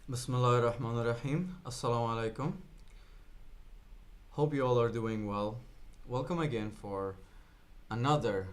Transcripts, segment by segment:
Bismillahirrahmanirrahim. Assalamu alaikum. Hope you all are doing well. Welcome again for another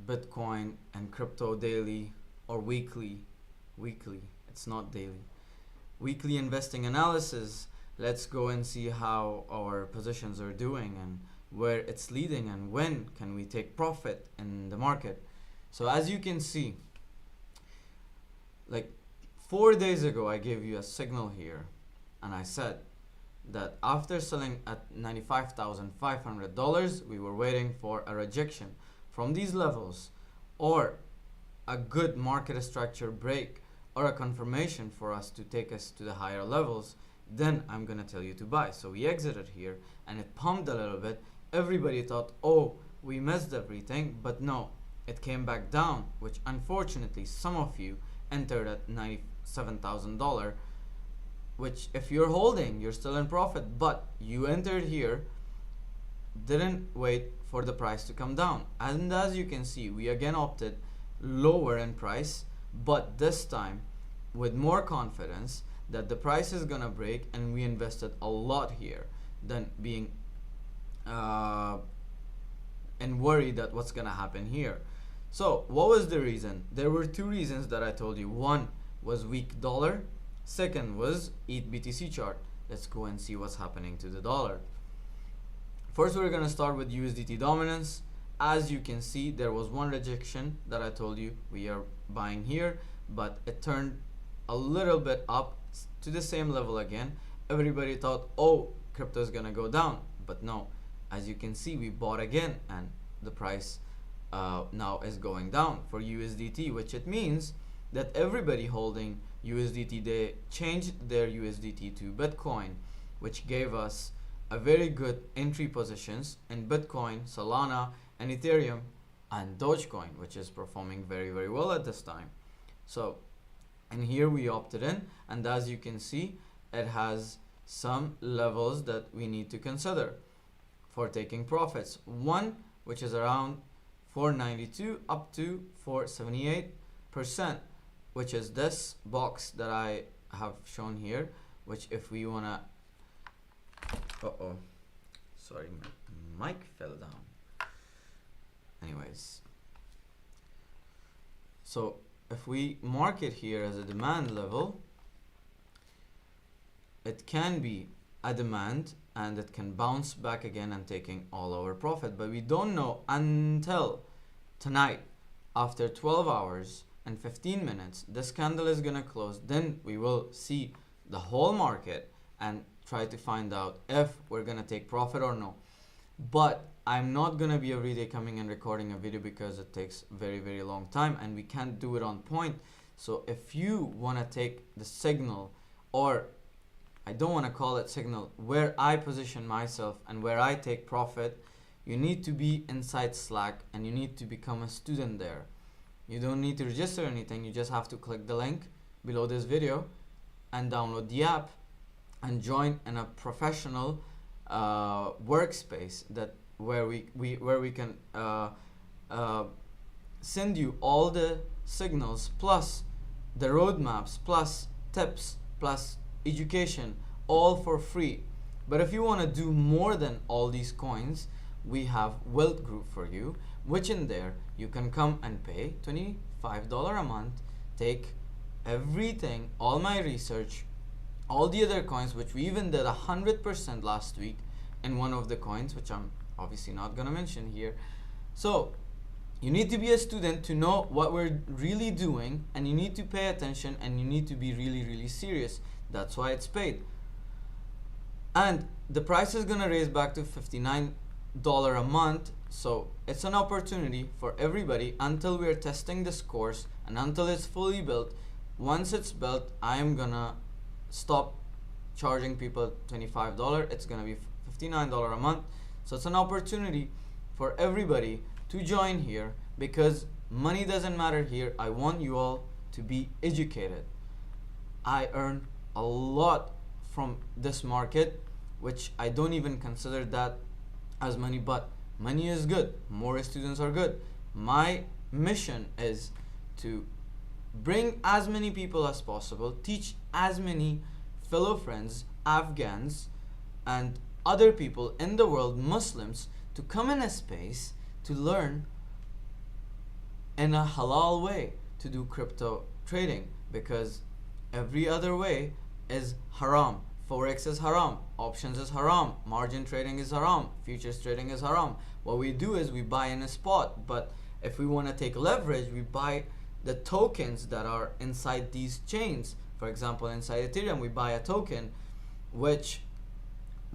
Bitcoin and crypto daily or weekly. It's not daily. Weekly investing analysis. Let's go and see how our positions are doing and where it's leading and when can we take profit in the market. So as you can see, like 4 days ago, I gave you a signal here and I said that after selling at $95,500, we were waiting for a rejection from these levels or a good market structure break or a confirmation for us to take us to the higher levels. Then I'm gonna tell you to buy. So we exited here and it pumped a little bit. Everybody thought, oh, we missed everything, but no, it came back down, which unfortunately some of you entered at $97,000, which if you're holding, you're still in profit, but you entered here, didn't wait for the price to come down. And as you can see, we again opted lower in price, but this time with more confidence that the price is gonna break, and we invested a lot here than being and worried that what's gonna happen here. So what was the reason? There were two reasons that I told you. One was weak dollar. Second was ETH BTC chart. Let's go and see what's happening to the dollar. First, we're going to start with USDT dominance. As you can see, there was one rejection that I told you we are buying here, but it turned a little bit up to the same level again. Everybody thought, oh, crypto is going to go down, but no. As you can see, we bought again and the price now is going down for USDT, which it means that everybody holding USDT, they changed their USDT to Bitcoin, which gave us a very good entry positions in Bitcoin, Solana, and Ethereum, and Dogecoin, which is performing very well at this time. So, and here we opted in, and as you can see, it has some levels that we need to consider for taking profits. One, which is around 492 up to 478%, which is this box that I have shown here, which if we wanna, sorry, my mic fell down. Anyways, so if we mark it here as a demand level, it can be a demand and it can bounce back again and taking all our profit, but we don't know until tonight after 12 hours and 15 minutes this candle is gonna close. Then we will see the whole market and try to find out if we're gonna take profit or no. But I'm not gonna be every day coming and recording a video because it takes very long time and we can't do it on point. So if you wanna take the signal, or I don't want to call it signal, where I position myself and where I take profit, you need to be inside Slack and you need to become a student there. You don't need to register anything, you just have to click the link below this video and download the app and join in a professional workspace that where we can send you all the signals plus the roadmaps plus tips plus education, all for free. But if you want to do more than all these coins, we have Wealth Group for you, which in there you can come and pay $25 a month, take everything, all my research, all the other coins, which we even did 100% last week in one of the coins, which I'm obviously not gonna mention here. So you need to be a student to know what we're really doing, and you need to pay attention and you need to be really serious. That's why it's paid. And the price is gonna raise back to $59 a month. So it's an opportunity for everybody until we're testing this course and until it's fully built. Once it's built, I am gonna stop charging people $25. It's gonna be $59 a month. So it's an opportunity for everybody to join here because money doesn't matter here. I want you all to be educated. I earn a lot from this market, which I don't even consider that as money, but money is good. More students are good. My mission is to bring as many people as possible, teach as many fellow friends, Afghans, and other people in the world, Muslims, to come in a space to learn in a halal way to do crypto trading, because every other way is haram. Forex is haram, options is haram, margin trading is haram, futures trading is haram. What we do is we buy in a spot, but if we want to take leverage, we buy the tokens that are inside these chains. For example, inside Ethereum, we buy a token which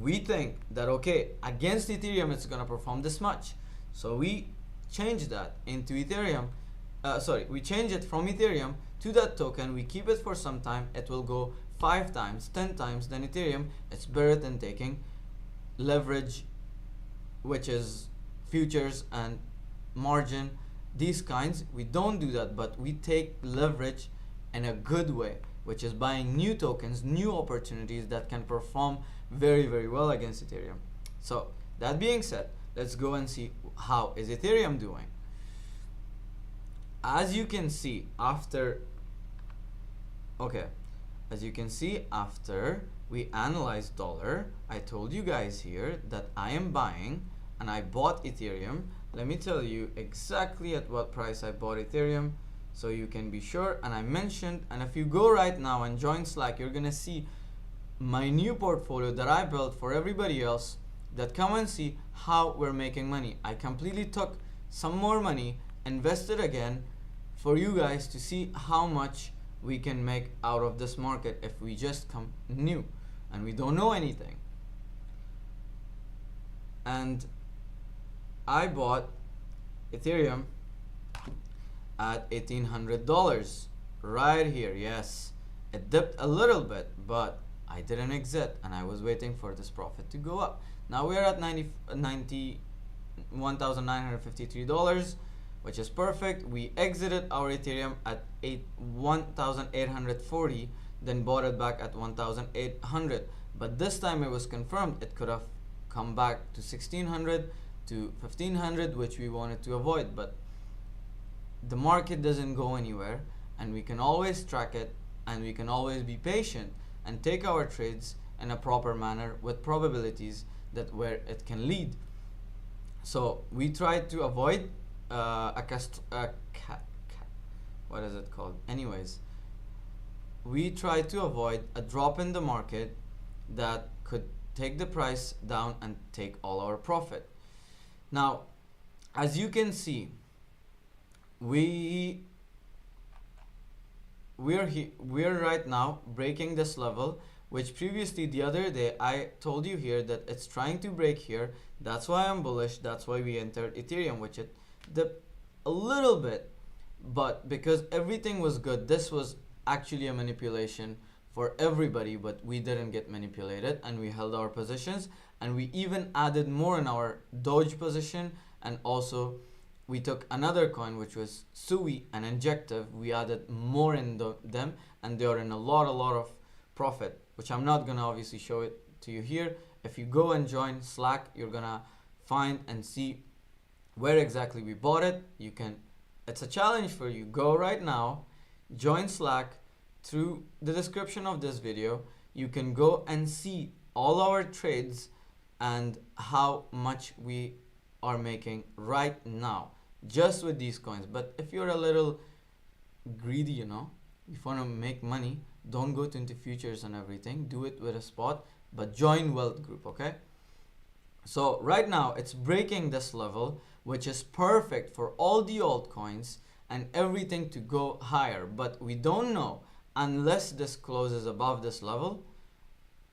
we think that, okay, against Ethereum it's going to perform this much. So we change that into Ethereum. We change it from Ethereum to that token. We keep it for some time. It will go 5 times, 10 times than Ethereum. It's better than taking leverage, which is futures and margin, these kinds. We don't do that, but we take leverage in a good way, which is buying new tokens, new opportunities that can perform very, very well against Ethereum. So that being said, let's go and see how is Ethereum doing. As you can see after we analyze dollar, I told you guys here that I am buying and I bought Ethereum. Let me tell you exactly at what price I bought Ethereum so you can be sure. And I mentioned, and if you go right now and join Slack, you're gonna see my new portfolio that I built for everybody else, that come and see how we're making money. I completely took some more money, invested again for you guys to see how much we can make out of this market if we just come new and we don't know anything. And I bought Ethereum at $1,800 right here. Yes, it dipped a little bit, but I didn't exit and I was waiting for this profit to go up. Now we're at $91,953, which is perfect. We exited our Ethereum at 1,840, then bought it back at 1,800. But this time it was confirmed it could have come back to 1,600 to 1,500, which we wanted to avoid. But the market doesn't go anywhere, and we can always track it, and we can always be patient and take our trades in a proper manner with probabilities that where it can lead. So we tried to avoid what is it called? Anyways, we tried to avoid a drop in the market that could take the price down and take all our profit. Now, as you can see, we're right now breaking this level, which previously the other day I told you here that it's trying to break here. That's why I'm bullish. That's why we entered Ethereum, which it dipped a little bit, but because everything was good, this was actually a manipulation for everybody, but we didn't get manipulated and we held our positions, and we even added more in our Doge position, and also we took another coin which was Sui and Injective. We added more in them, and they are in a lot of profit, which I'm not gonna obviously show it to you here. If you go and join Slack, you're gonna find and see where exactly we bought it. You can, it's a challenge for you. Go right now, join Slack. Through the description of this video, you can go and see all our trades and how much we are making right now just with these coins. But if you're a little greedy, you know, if you want to make money, don't go into futures and everything. Do it with a spot, but join Wealth Group, okay? So right now it's breaking this level, which is perfect for all the altcoins and everything to go higher. But we don't know unless this closes above this level,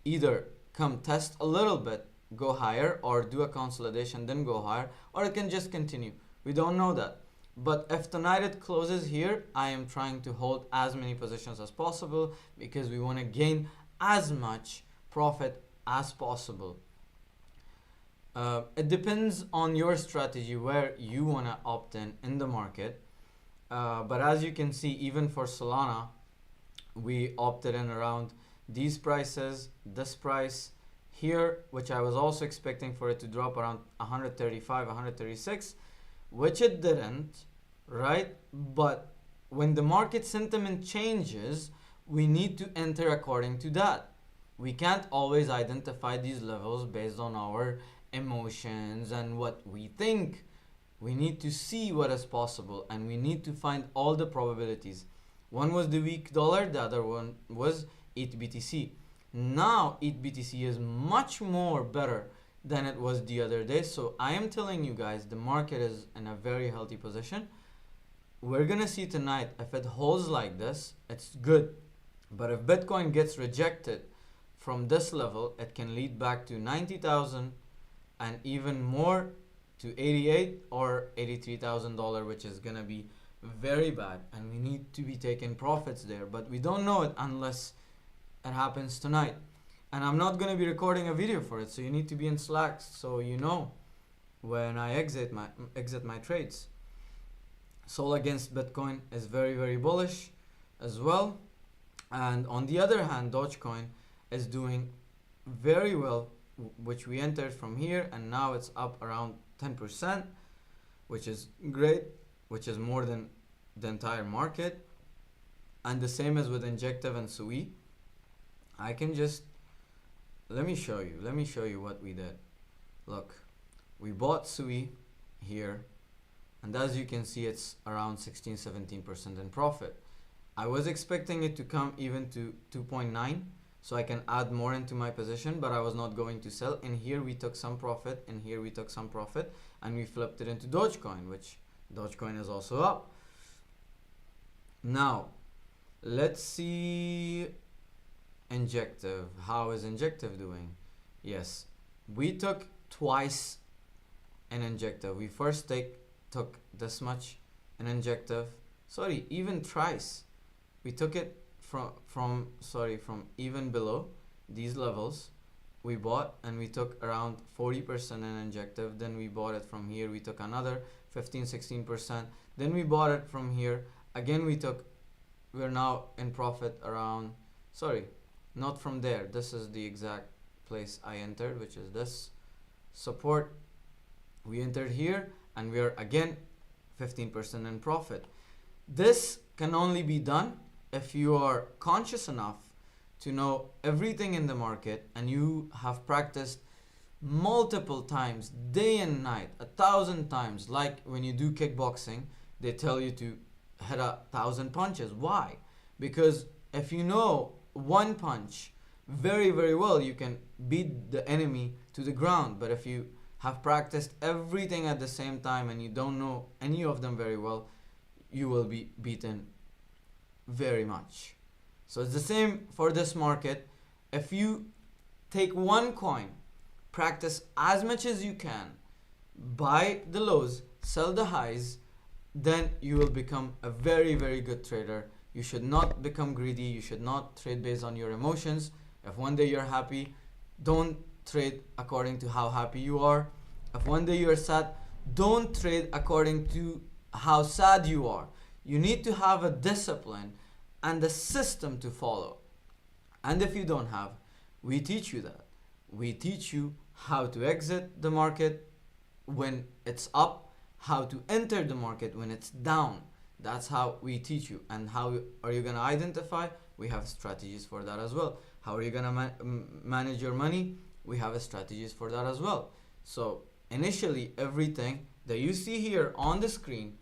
either come test a little bit, go higher, or do a consolidation, then go higher, or it can just continue. We don't know that. But if tonight it closes here, I am trying to hold as many positions as possible because we want to gain as much profit as possible. It depends on your strategy where you want to opt in the market. But as you can see, even for Solana, we opted in around these prices, this price here, which I was also expecting for it to drop around 135, 136, which it didn't, right? But when the market sentiment changes, we need to enter according to that. We can't always identify these levels based on our emotions and what we think. We need to see what is possible, and we need to find all the probabilities. One was the weak dollar, the other one was ETH-BTC. Now ETH-BTC is much more better than it was the other day. So I am telling you guys, the market is in a very healthy position. We're gonna see tonight, if it holds like this, it's good. But if Bitcoin gets rejected from this level, it can lead back to 90,000 and even more to 88 or $83,000, which is gonna be very bad, and we need to be taking profits there. But we don't know it unless it happens tonight. And I'm not gonna be recording a video for it, so you need to be in Slack so you know when I exit my trades. Sol against Bitcoin is very, very bullish as well. And on the other hand, Dogecoin is doing very well, which we entered from here, and now it's up around 10%, which is great, which is more than the entire market. And the same as with Injective and Sui. I can just, let me show you what we did. Look, we bought Sui here, and as you can see, it's around 16-17% in profit. I was expecting it to come even to 2.9, so I can add more into my position, but I was not going to sell. And here we took some profit, and here we took some profit, and we flipped it into Dogecoin, which Dogecoin is also up. Now, let's see Injective. How is Injective doing? Yes, we took twice an Injective. We first took this much an Injective. Sorry, even thrice. We took it from even below these levels. We bought and we took around 40% in Injective. Then we bought it from here. We took another 15-16%. Then we bought it from here. Again, we're now in profit around, not from there. This is the exact place I entered, which is this support. We entered here and we are again 15% in profit. This can only be done if you are conscious enough to know everything in the market, and you have practiced multiple times, day and night, 1,000 times. Like when you do kickboxing, they tell you to hit 1,000 punches. Why? Because if you know one punch very, very well, you can beat the enemy to the ground. But if you have practiced everything at the same time and you don't know any of them very well, you will be beaten very much. So it's the same for this market. If you take one coin, practice as much as you can, buy the lows, sell the highs, then you will become a very, very good trader. You should not become greedy. You should not trade based on your emotions. If one day you're happy, don't trade according to how happy you are. If one day you're sad, don't trade according to how sad you are. You need to have a discipline and a system to follow. And if you don't have, we teach you that. We teach you how to exit the market when it's up, how to enter the market when it's down. That's how we teach you. And how are you going to identify? We have strategies for that as well. How are you going to manage your money? We have strategies for that as well. So initially, everything that you see here on the screen,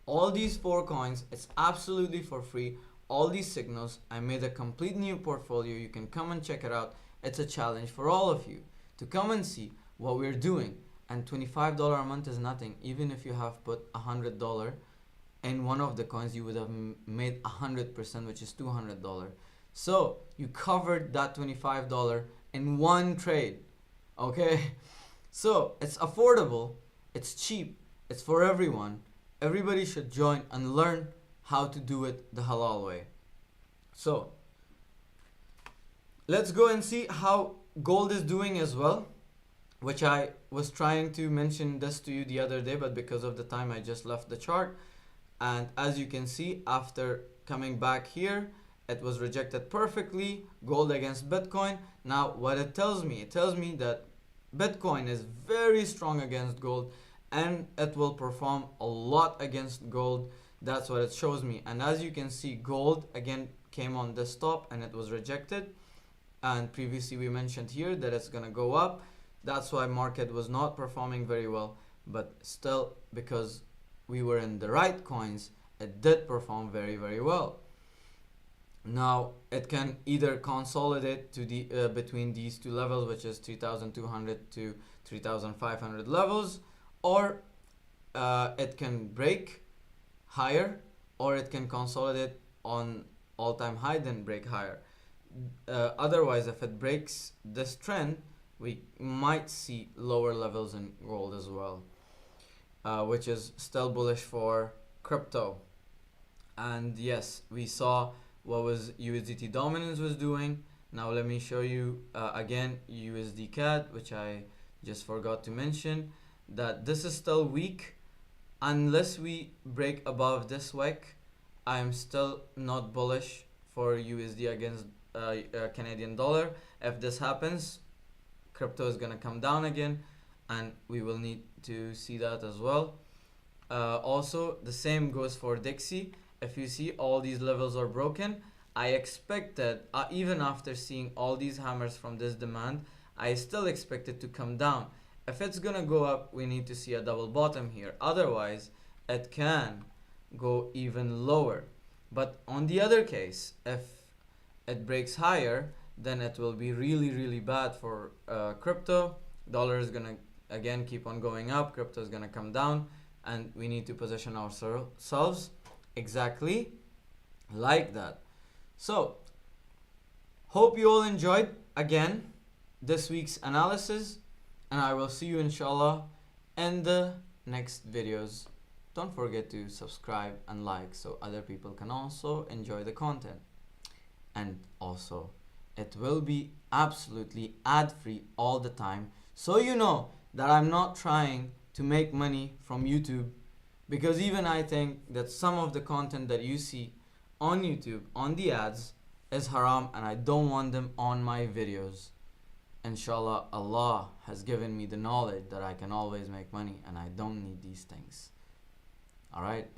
all these 4 coins, it's absolutely for free. All these signals, I made a complete new portfolio. You can come and check it out. It's a challenge for all of you to come and see what we're doing. And $25 a month is nothing. Even if you have put $100 in one of the coins, you would have made 100%, which is $200. So you covered that $25 in one trade. Okay, so it's affordable, it's cheap, it's for everyone. Everybody should join and learn how to do it the halal way. So let's go and see how gold is doing as well, which I was trying to mention this to you the other day, but because of the time I just left the chart. And as you can see, after coming back here, it was rejected perfectly, gold against Bitcoin. Now what it tells me that Bitcoin is very strong against gold, and it will perform a lot against gold. That's what it shows me. And as you can see, gold again came on this top and it was rejected. And previously we mentioned here that it's gonna go up. That's why market was not performing very well, but still, because we were in the right coins, it did perform very, very well. Now it can either consolidate to the between these two levels, which is 3,200 to 3,500 levels, or it can break higher, or it can consolidate on all-time high then break higher. Otherwise, if it breaks this trend, we might see lower levels in gold as well, which is still bullish for crypto. And yes, we saw what was USDT dominance was doing. Now let me show you again USD CAD, which I just forgot to mention, that this is still weak. Unless we break above this wick, I am still not bullish for USD against Canadian dollar. If this happens, crypto is gonna come down again, and we will need to see that as well. Also, the same goes for Dixie. If you see all these levels are broken, I expect that even after seeing all these hammers from this demand, I still expect it to come down. If it's gonna go up, we need to see a double bottom here. Otherwise, it can go even lower. But on the other case, if it breaks higher, then it will be really, really bad for crypto. Dollar is gonna again keep on going up, crypto is gonna come down, and we need to position ourselves exactly like that. So hope you all enjoyed again this week's analysis, and I will see you inshallah in the next videos. Don't forget to subscribe and like so other people can also enjoy the content. And also, it will be absolutely ad-free all the time, so you know that I'm not trying to make money from YouTube, because even I think that some of the content that you see on YouTube on the ads is haram, and I don't want them on my videos. Inshallah, Allah has given me the knowledge that I can always make money and I don't need these things. Alright?